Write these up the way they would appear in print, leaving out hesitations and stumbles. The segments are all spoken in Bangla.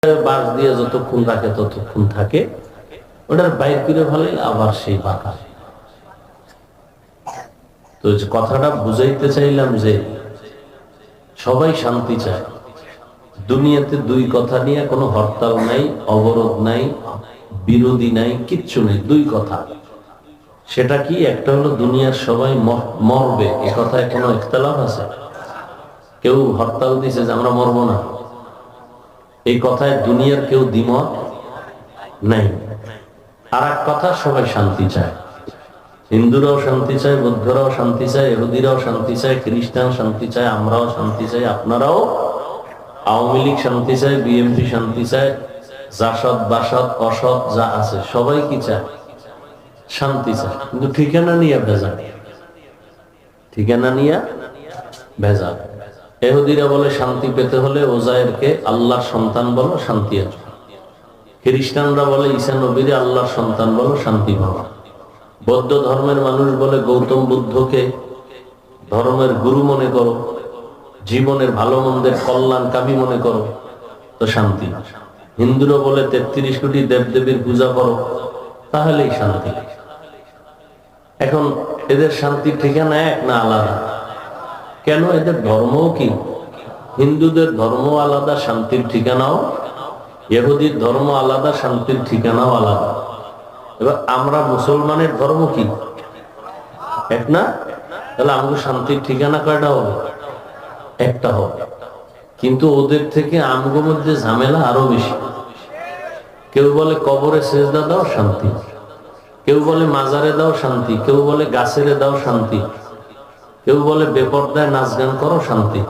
বাঁশ দিয়ে যতক্ষণ থাকে ততক্ষণ থাকে, ওটার বাইর করে ফেলে আবার সেই বাঁকা। তো কথাটা বুঝাইতে চাইলাম যে সবাই শান্তি চায়। দুনিয়াতে দুই কথা নিয়ে কোনো হরতাল নাই, অবরোধ নাই, বিরোধী নাই, কিচ্ছু নেই। দুই কথা, সেটা কি? একটা হলো দুনিয়ার সবাই মরবে, এ কথায় কোনো ইখতিলাফ আছে? কেউ হরতাল দিছে যে আমরা মরবো না, এই কথায় দুনিয়ার কেউ দ্বিমত নাই। আর এক কথা, সবাই শান্তি চায়। হিন্দুরাও শান্তি চায়, বৌদ্ধরাও শান্তি চায়, ইহুদিরাও শান্তি চায়, খ্রিস্টান শান্তি চায়, আমরাও শান্তি চাই, আপনারাও। আওয়ামী লীগ শান্তি চায়, বিএনপি শান্তি চায়, জাসদ বাসদ অসৎ যা আছে সবাই কি চায়? শান্তি চায়। কিন্তু ঠিকানা নিয়ে ভেজাল, ঠিকানা নিয়ে ভেজাল। ইহুদিরা বলে শান্তি পেতে হলে ওজায়েরকে আল্লাহর সন্তান বলো, শান্তি আছে। খ্রিস্টানরা বলে ঈসা নবীরে আল্লাহর সন্তান বলো, শান্তি পাবা। বৌদ্ধ ধর্মের মানুষ বলে গৌতম বুদ্ধকে ধর্মের গুরু মনে করো, জীবনের ভালো মন্দের কল্যাণকামী মনে করো, তো শান্তি। হিন্দুরা বলে 33 কোটি দেবদেবীর পূজা করো, তাহলেই শান্তি। এখন এদের শান্তির ঠিকানা এক না আলাদা? কেন? এদের ধর্মও কি? হিন্দুদের ধর্ম আলাদা, শান্তির ঠিকানাও। ইহুদির ধর্ম আলাদা, শান্তির ঠিকানাও আলাদা। এবার আমরা মুসলমানের ধর্ম কি? এক না? তাহলে আমাকে শান্তির ঠিকানা কয়টা হবে? একটা হবে। কিন্তু ওদের থেকে আমগো মধ্যে ঝামেলা আরো বেশি। কেউ বলে কবরে সেজদা দাও, শান্তি। কেউ বলে মাজারে দাও, শান্তি। কেউ বলে গাছেরে দাও, শান্তি। কেউ বলে বেপরদায় নাচ গান করো, শান্তি।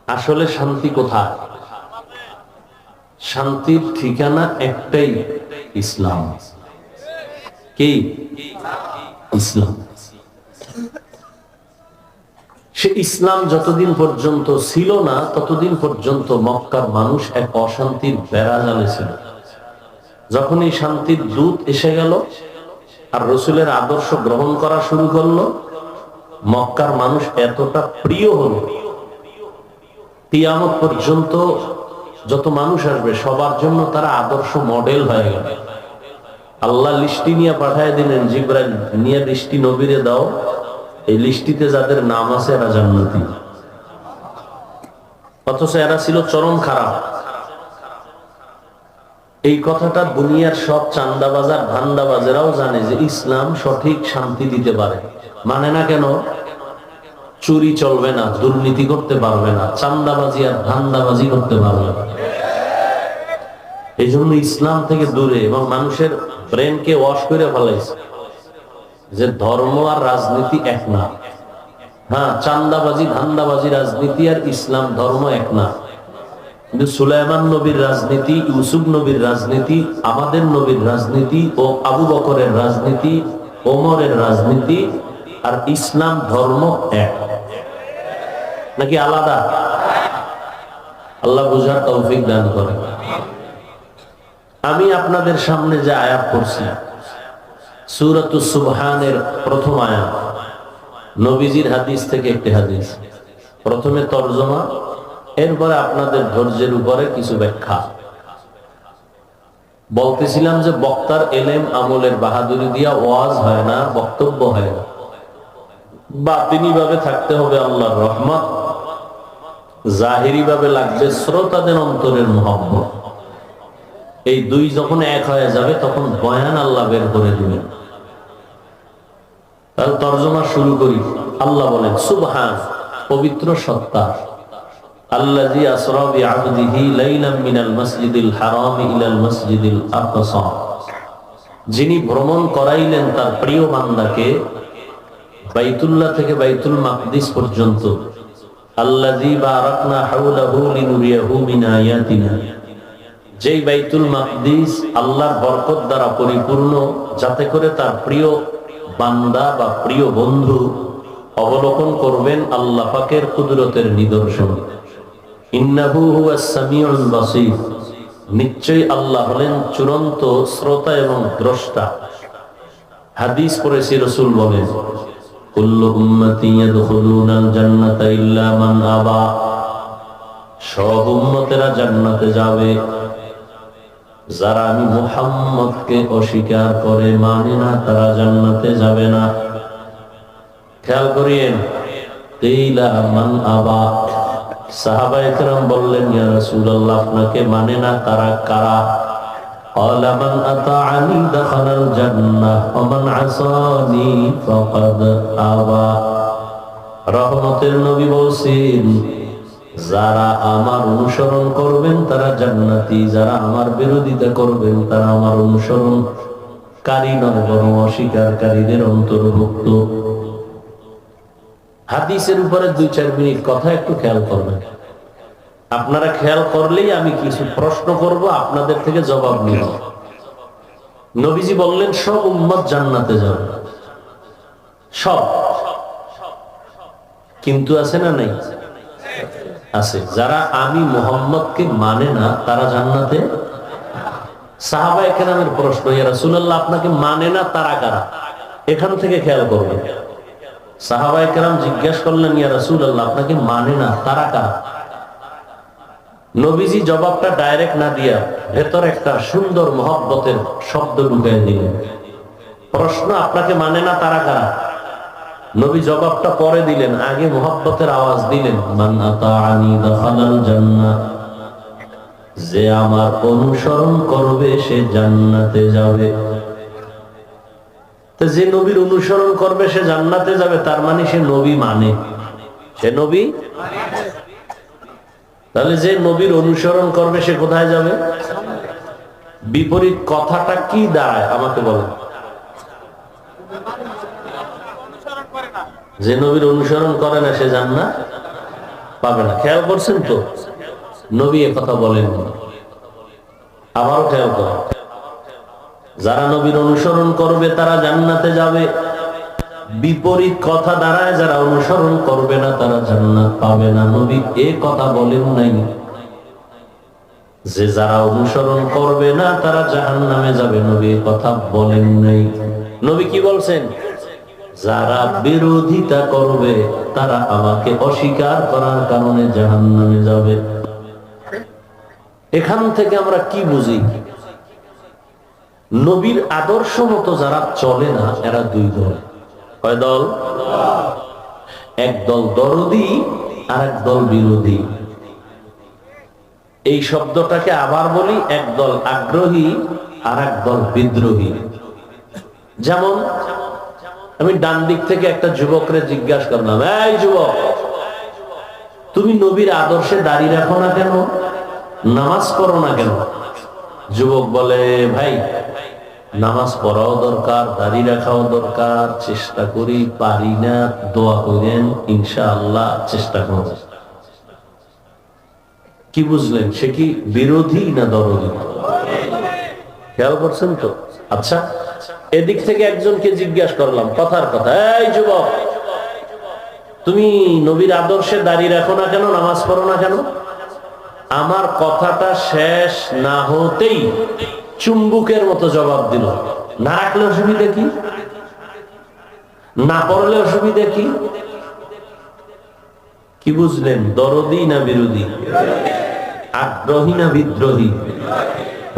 আসলে শান্তি কোথায়? শান্তির ঠিকানা একটাই, ইসলাম। কি? ইসলাম। সে ইসলাম যতদিন পর্যন্ত ছিল না, ততদিন পর্যন্ত মক্কার মানুষ এক অশান্তির বেড়াজালে ছিল। যখন এই শান্তির দূত এসে গেল আর রসুলের আদর্শ গ্রহণ করা শুরু করলো, মক্কার মানুষ এতটা প্রিয় হলো, কিয়ামত পর্যন্ত যত মানুষ আসবে সবার জন্য তারা আদর্শ মডেল হয়ে গেল। আল্লাহ লিস্টি নিয়ে পাঠায় দিলেন, জিবরাইল নিয়ে লিস্টি নবীরে দাও, এই লিস্টিতে যাদের নাম আছে এরা জান্নাতি। অথচ এরা ছিল চরম খারাপ। এই কথাটা দুনিয়ার সব চান্দাবাজার ধান্দাবাজেরাও জানে যে ইসলাম সঠিক শান্তি দিতে পারে। মানে না কেন? চুরি চলবে না, দুর্নীতি করতে পারবে না, চান্দাবাজি আর ধান্দাবাজি করতে পারবে না। এই জন্য ইসলাম থেকে দূরে, এবং মানুষের ব্রেনকে ওয়াশ করে ফেলাইছে যে ধর্ম আর রাজনীতি এক না। হ্যাঁ, চান্দাবাজি ধান্দাবাজি রাজনীতি আর ইসলাম ধর্ম এক না। কিন্তু সুলাইমান নবীর রাজনীতি, ইউসুফ নবীর রাজনীতি, আমাদের নবীর রাজনীতি ও আবু বকরের রাজনীতি, ওমরের রাজনীতি আর ইসলাম ধর্ম এক নাকি আলাদা? আল্লাহ বুঝার তৌফিক দান করে। আমি আপনাদের সামনে যে আয়াত পড়ছি, সূরাতুস সুবহানের প্রথম আয়াত, নবীজির হাদিস থেকে একটি হাদিস। প্রথমে তরজমা, এরপরে আপনাদের ধৈর্যের উপরে কিছু ব্যাখ্যা। বলতেছিলাম যে বক্তার এলেম আমলের বাহাদুরি দিয়া ওয়াজ হয় না, বক্তব্য হয় না। বাতিনি ভাবে থাকতে হবে আল্লাহর রহমত, জাহিরি ভাবে লাগবে শ্রোতাদের অন্তরের মহব্বত। এই দুই যখন এক হয়ে যাবে তখন বয়ান আল্লাহ বের করে দিবেন। তাহলে তরজমা শুরু করি। আল্লাহ বলেন, সুবহান, পবিত্র সত্তা, আল্লাযী আসরা বিআবদিহি লাইলাম মিনাল মাসজিদিল হারাম ইলাল মাসজিদিল আকসা, যিনি ভ্রমণ করাইলেন তার প্রিয় বান্দাকে বাইতুল্লাহ থেকে বাইতুল মাকদিস পর্যন্ত। আল্লাযী বারাকনা হাওলাহু লিনুরিয়াহু মিন আয়াতিনা, যেই বাইতুল মাকদিস আল্লাহর বরকত দ্বারা পরিপূর্ণ, যাতে করে তার প্রিয় বান্দা বা প্রিয় বন্ধু অবলোকন করবেন আল্লাহ পাকের কুদরতের নিদর্শন। ইন্নাহু হুয়াস সামিউল বাসীর, নিশ্চয়ই আল্লাহ হলেন চূড়ান্ত শ্রোতা এবং দ্রষ্টা। হাদিস পড়েছি, রাসূল বলেন, কুল্লু উম্মতি ইয়াদখুলুনাল জান্নাতা ইল্লা মান আবা, সব উম্মতেরা জান্নাতে যাবে, যারা আমি মুহাম্মদকে অস্বীকার করে মানে না তারা জান্নাতে যাবে না। খেয়াল করিয়েন, কিলা মান আবা, সাহাবায়ে কেরাম বললেন ইয়া রাসূলুল্লাহ আপনাকে মানে না তারা কারা? قال من أطاعني دخل الجنة ومن عصاني فقد أبى। রহমতের নবী বলছেন যারা আমার অনুসরণ করবেন তারা জান্নাতি, যারা আমার বিরোধিতা করবেন তারা আমার অনুসরণকারী নয় বরং অস্বীকারীদের অন্তর্ভুক্ত। হাদিসের উপরে 2-4 মিনিট কথা একটু খেয়াল করবেন। আপনারা খেয়াল করলেই আমি কিছু প্রশ্ন করব, আপনাদের থেকে জবাব নিব। নবীজি বললেন সব উম্মত জান্নাতে যাবে, সব। কিন্তু আছে না নাই? আছে। যারা আমি মুহাম্মদকে মানে না তারা জান্নাতে। সাহাবায়ে কেরামের প্রশ্ন, ইয়া রাসূলুল্লাহ আপনাকে মানে না তারা কারা? এখান থেকে খেয়াল করবেন। সাহাবায়ে কেরাম জিজ্ঞাসা করলেন ইয়া রাসূলুল্লাহ আপনাকে মানে না তারা কারা? নবীজি জবাবটা ডাইরেক্ট না দিয়া ভেতর একটা সুন্দর মহব্বতের শব্দ ঢুকিয়ে দিলেন। প্রশ্ন আপনাকে মানে না তারা কারা? নবী জবাবটা পরে দিলেন, আগে মহব্বতের আওয়াজ দিলেন, মান আতাআনি দাখালাল জান্নাহ, যে আমার অনুসরণ করবে সে জান্নাতে যাবে। তো যে নবীর অনুসরণ করবে সে জান্নাতে যাবে, তার মানে সে নবী মানে, সে নবী। তাহলে যে নবীর অনুসরণ করবে সে কোথায় যাবে? বিপরীত কথাটা কি দাঁড়ায় আমাকে বলেন। যে নবীর অনুসরণ করে না সে জান্নাত পাবে না। খেয়াল করছেন তো? নবী এ কথা বলেন। আবারও খেয়াল করেন, যারা নবীর অনুসরণ করবে তারা জান্নাতে যাবে। বিপরীত কথা দাঁড়ায় যারা অনুসরণ করবে না তারা জান্নাত পাবে না। নবী এ কথা বলেন নাই যে যারা অনুসরণ করবে না তারা জাহান্নামে যাবে, নবী এ কথা বলেন নাই। নবী কি বলছেন? যারা বিরোধিতা করবে তারা আমাকে অস্বীকার করার কারণে জাহান্নামে যাবে। এখান থেকে আমরা কি বুঝি? নবীর আদর্শ মতো যারা চলে না এরা দুই দল। কয় দল? এক দল দরদি আর এক দল বিরোধী। এই শব্দটাকে আবার বলি, এক দল আগ্রহী আর এক দল বিদ্রোহী। যেমন আমি ডান দিক থেকে একটা যুবকরে জিজ্ঞাসা করলাম, এই যুবক তুমি নবীর আদর্শে দাঁড়িয়ে রাখো না কেন, নামাজ পড়ো না কেন? যুবক বলে, ভাই নামাজ পড়াও দরকার, দাঁড়িয়ে রাখাও দরকার, চেষ্টা করি, পারি না, দোয়া করেন, ইনশাআল্লাহ চেষ্টা করব। কি বুঝলেন? সে কি বিরোধী না দরদি? খেয়াল করছেন তো? আচ্ছা, এদিক থেকে একজনকে জিজ্ঞাসা করলাম কথার কথা, এই যুবক তুমি নবীর আদর্শে দাঁড়িয়ে রাখো না কেন, নামাজ পড়ো না কেন? আমার কথাটা শেষ না হতেই চুম্বুকের মতো জবাব দিল, না রাখলে অসুবিধা কি, না পড়লে অসুবিধা কি? কি বুঝলেন? দরদি না বিরোধী? আগ্রহী না বিদ্রোহী?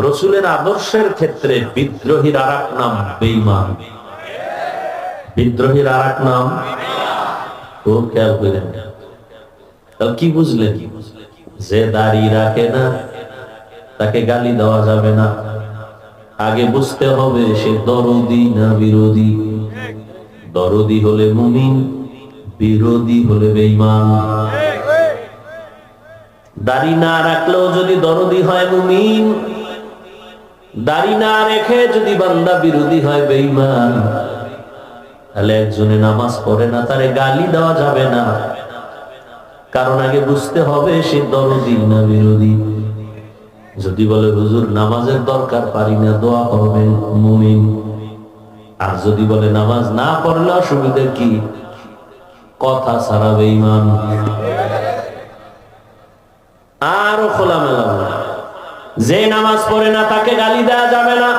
রসুলের আদর্শের ক্ষেত্রে বিদ্রোহীর আর এক নাম বেঈমান। বিদ্রোহীর আর এক নাম খুব খেয়াল করেন। কি বুঝলেন? যে দাড়ি রাখে না তাকে গালি দেওয়া যাবে না। আগে বুঝতে হবে সে দরদি না বিরোধী। দরদি হলে মুমিন, বিরোধী হলে বেঈমান। দাড়ি না রাখলেও যদি দরদি হয় মুমিন, দাড়ি না রেখে যদি বান্দা বিরোধী হয় বেঈমান, তাহলে একজনে নামাজ পড়ে না তারে গালি দেওয়া যাবে না, কারণ আগে বুঝতে হবে সে দরদি না বিরোধী। যদি বলে হুজুর নামাজের দরকার, পারি না, দোয়া করবেন, মুমিন। আর যদি বলে নামাজ না পড়লে অসুবিধা কি, কথা ছাড়া বেঈমান। আরো খোলামেলা বলে, যে নামাজ পড়ে না তাকে গালি দেওয়া যাবে না,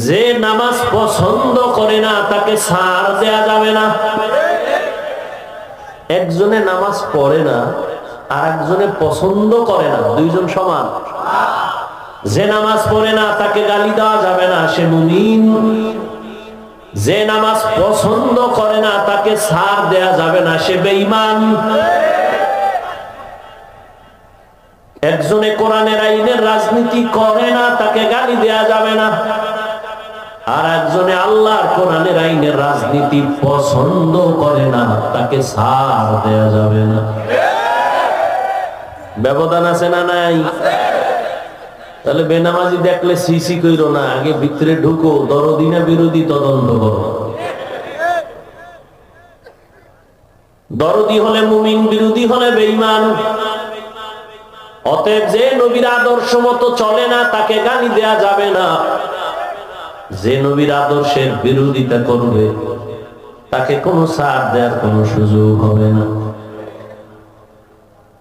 যে নামাজ পছন্দ করে না তাকে ছাড় দেয়া যাবে না। একজনে নামাজ পড়ে না আর একজনে পছন্দ করে না, দুইজন সমান? যে নামাজ পড়ে না তাকে গালি দেওয়া যাবে না, সে মুমিন। যে নামাজ পছন্দ করে না তাকে ছাড় দেয়া যাবে না, সে বেঈমান। একজনে কোরআনের আইনের রাজনীতি করে না, তাকে গালি দেয়া যাবে না। আর একজনে আল্লাহর কোরআনের আইনের রাজনীতি পছন্দ করে না, তাকে ছাড় দেয়া যাবে না। ব্যবধান আছে না নাই? তাহলে বেনামাজি দেখলে সিসি কইরো না, আগে ভিতরে ঢুকো, দরদি না বিরোধী তদন্ত করো। দরদি হলে মুমিন, বিরোধী হলে বেঈমান। অতএব যে নবীর আদর্শ মতো চলে না তাকে গালি দেয়া যাবে না, যে নবীর আদর্শের বিরোধিতা করবে তাকে কোনো ছাড় দেওয়ার কোনো সুযোগ হবে না।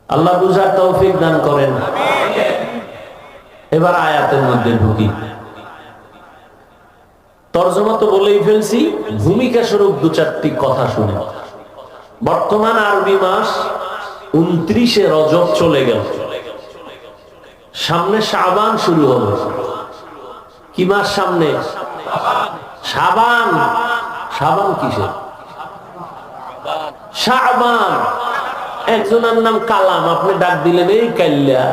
আল্লাহ বুঝার তৌফিক দান করেন। এবার আয়াতের মধ্যে ঢুকি। তরজমা তো বলেই ফেলছি, ভূমিকা স্বরূপ দু চারটি কথা শুনে। বর্তমান আরবি মাস 29 রজব চলে গেল, সামনে শাবান শুরু হবে। কি মাস সামনে? শাবান। শাবান কিসের? শাবান। একজনের নাম কালাম, আপনি ডাক দিলেন এই কাল্লা,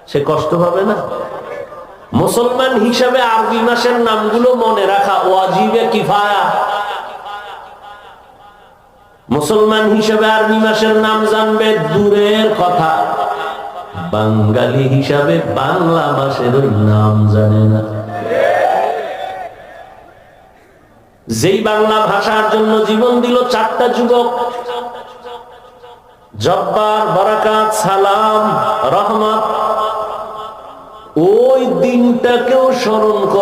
সে কষ্ট পাবে না? মুসলমান হিসাবে আরবি মাসের নামগুলো মনে রাখা ওয়াজিবে কিফায়া। মুসলমান হিসাবে আরবি মাসের নাম জানবে দূরের কথা, বাঙালি হিসাবে বাংলা মাসের নাম জানে না। যেই বাংলা ভাষার জন্য জীবন দিল 4টা যুবক, জব্বার, বারাকাত, সালাম, রহমত, ওই দিনটাকেও স্মরণ করে